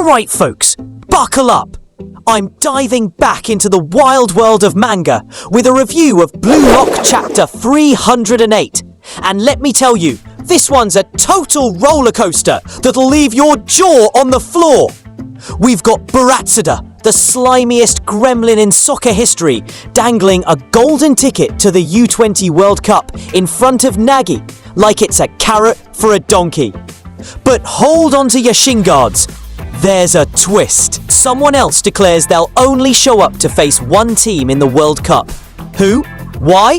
Alright folks, buckle up. I'm diving back into the wild world of manga with a review of Blue Lock chapter 308. And let me tell you, this one's a total roller coaster that'll leave your jaw on the floor. We've got Buratsuta, the slimiest gremlin in soccer history, dangling a golden ticket to the U20 World Cup in front of Nagi, like it's a carrot for a donkey. But hold on to your shin guards. There's a twist. Someone else declares they'll only show up to face one team in the World Cup. Who? Why?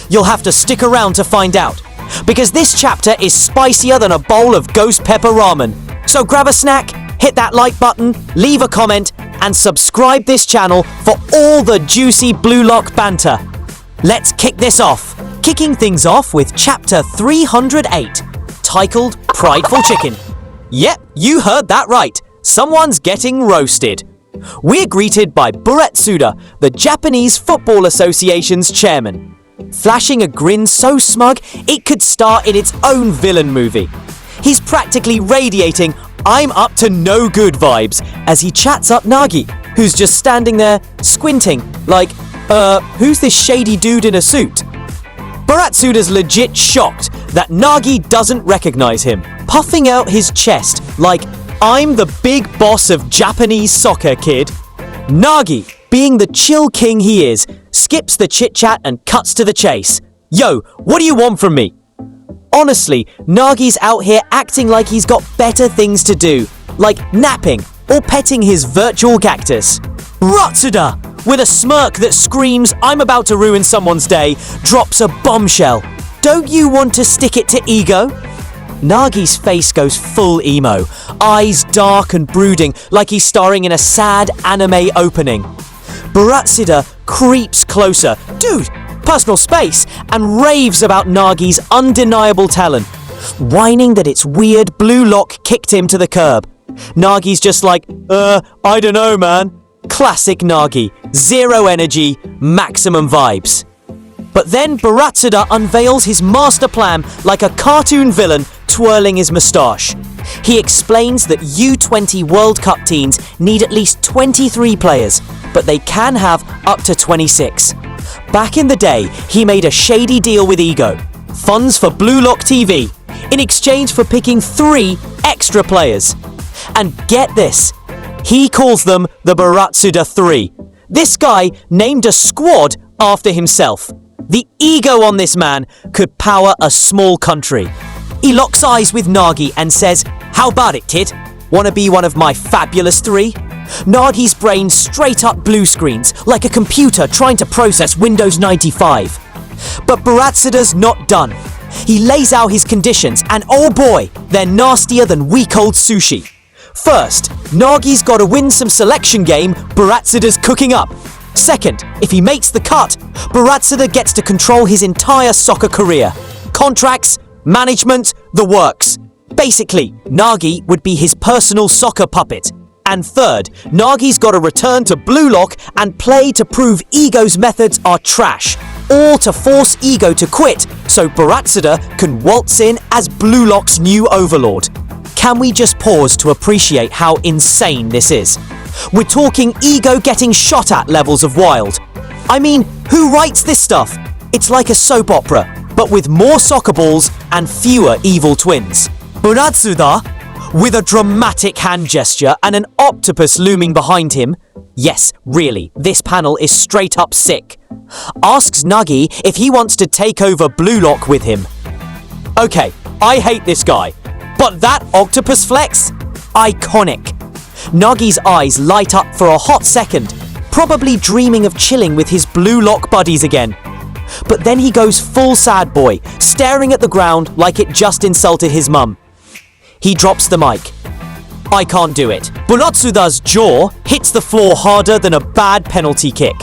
You'll have to stick around to find out. Because this chapter is spicier than a bowl of ghost pepper ramen. So grab a snack, hit that like button, leave a comment, and subscribe this channel for all the juicy Blue Lock banter. Let's kick this off. Kicking things off with chapter 308, titled Prideful Chicken. Yep, you heard that right. Someone's getting roasted. We're greeted by Buratsuta, the Japanese Football Association's chairman. Flashing a grin so smug, it could star in its own villain movie. He's practically radiating "I'm up to no good" vibes as he chats up Nagi, who's just standing there, squinting, like, who's this shady dude in a suit? Buratsuta's legit shocked that Nagi doesn't recognize him, puffing out his chest like, "I'm the big boss of Japanese soccer, kid." Nagi, being the chill king he is, skips the chit-chat and cuts to the chase. "Yo, what do you want from me?" Honestly, Nagi's out here acting like he's got better things to do, like napping or petting his virtual cactus. Buratsuta, with a smirk that screams "I'm about to ruin someone's day," drops a bombshell. "Don't you want to stick it to Ego?" Nagi's face goes full emo, eyes dark and brooding like he's starring in a sad anime opening. Buratsuta creeps closer, "Dude, personal space," and raves about Nagi's undeniable talent, whining that it's weird Blue Lock kicked him to the curb. Nagi's just like, I don't know, man." Classic Nagi, zero energy, maximum vibes. But then Buratsuta unveils his master plan like a cartoon villain twirling his moustache. He explains that U20 World Cup teams need at least 23 players, but they can have up to 26. Back in the day, he made a shady deal with Ego, funds for Blue Lock TV, in exchange for picking 3 extra players. And get this, he calls them the Buratsuta 3. This guy named a squad after himself. The ego on this man could power a small country. He locks eyes with Nagi and says, "How about it, kid? Wanna be one of my fabulous 3? Nagi's brain straight up blue screens, like a computer trying to process Windows 95. But Buratsuta's not done. He lays out his conditions, and oh boy, they're nastier than week-old sushi. First, Nagi's gotta win some selection game Buratsuta's cooking up. Second, if he makes the cut, Buratsuta gets to control his entire soccer career. Contracts, management, the works. Basically, Nagi would be his personal soccer puppet. And third, Nagi's got to return to Blue Lock and play to prove Ego's methods are trash, or to force Ego to quit so Buratsuta can waltz in as Blue Lock's new overlord. Can we just pause to appreciate how insane this is? We're talking Ego getting shot at levels of wild. I mean, who writes this stuff? It's like a soap opera, but with more soccer balls and fewer evil twins. Buratsuta, with a dramatic hand gesture and an octopus looming behind him, yes, really, this panel is straight up sick, asks Nagi if he wants to take over Blue Lock with him. Okay, I hate this guy, but that octopus flex? Iconic. Nagi's eyes light up for a hot second, probably dreaming of chilling with his Blue Lock buddies again. But then he goes full sad boy, staring at the ground like it just insulted his mum. He drops the mic. I can't do it. Buratsuta's jaw hits the floor harder than a bad penalty kick.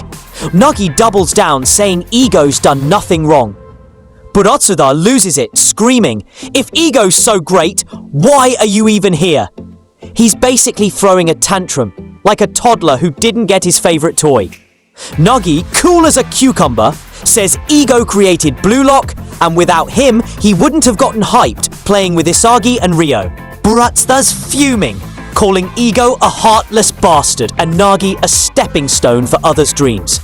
Nagi doubles down, saying Ego's done nothing wrong. Buratsuta loses it, screaming, "If Ego's so great, why are you even here?" He's basically throwing a tantrum, like a toddler who didn't get his favorite toy. Nagi, cool as a cucumber, says Ego created Blue Lock, and without him, he wouldn't have gotten hyped playing with Isagi and Ryo. Buratsuta's fuming. calling Ego a heartless bastard and Nagi a stepping stone for others' dreams.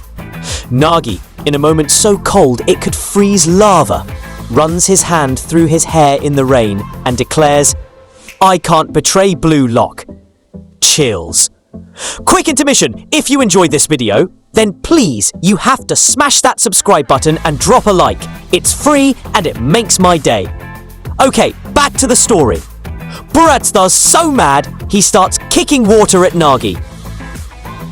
Nagi, in a moment so cold it could freeze lava, runs his hand through his hair in the rain and declares, "I can't betray Blue Lock." Chills. Quick intermission. If you enjoyed this video, then please, you have to smash that subscribe button and drop a like. It's free and it makes my day. Okay, back to the story. Baratsuta's so mad, he starts kicking water at Nagi.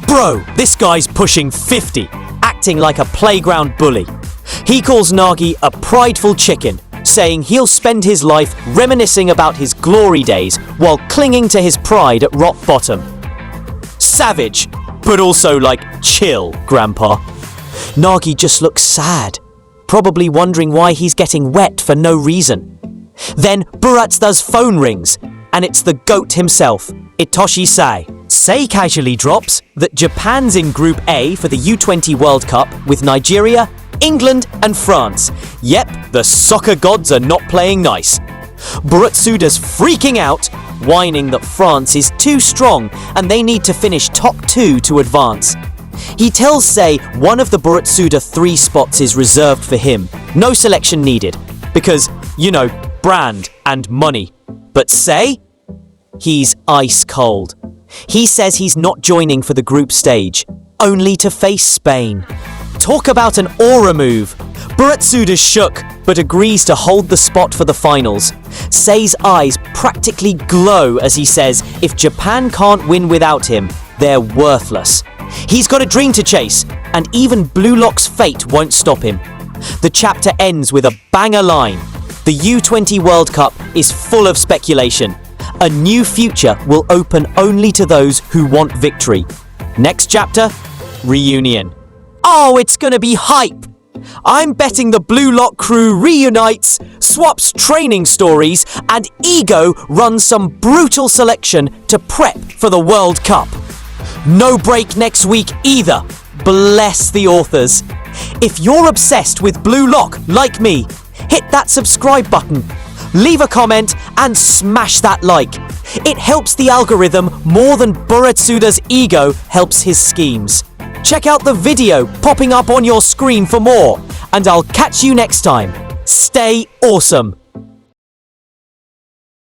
Bro, this guy's pushing 50, acting like a playground bully. He calls Nagi a prideful chicken, saying he'll spend his life reminiscing about his glory days while clinging to his pride at rock bottom. Savage, but also like, chill, Grandpa. Nagi just looks sad, probably wondering why he's getting wet for no reason. Then Baratsuta's phone rings, and it's the GOAT himself, Itoshi Sai. Sai casually drops that Japan's in Group A for the U20 World Cup with Nigeria, England and France. Yep, the soccer gods are not playing nice. Baratsuta's freaking out, whining that France is too strong and they need to finish top 2 to advance. He tells Sei one of the Baratsuta 3 spots is reserved for him, no selection needed, because, you know, brand and money. But Sei? He's ice cold. He says he's not joining for the group stage, only to face Spain. Talk about an aura move. Baratsuta's shook, but agrees to hold the spot for the finals. Sei's eyes practically glow as he says if Japan can't win without him, they're worthless. He's got a dream to chase, and even Blue Lock's fate won't stop him. The chapter ends with a banger line. The U20 World Cup is full of speculation. A new future will open only to those who want victory. Next chapter, reunion. Oh, it's gonna be hype! I'm betting the Blue Lock crew reunites, swaps training stories, and Ego runs some brutal selection to prep for the World Cup. No break next week either. Bless the authors. If you're obsessed with Blue Lock like me, hit that subscribe button, leave a comment, and smash that like. It helps the algorithm more than Baratsuta's ego helps his schemes. Check out the video popping up on your screen for more, and I'll catch you next time. Stay awesome!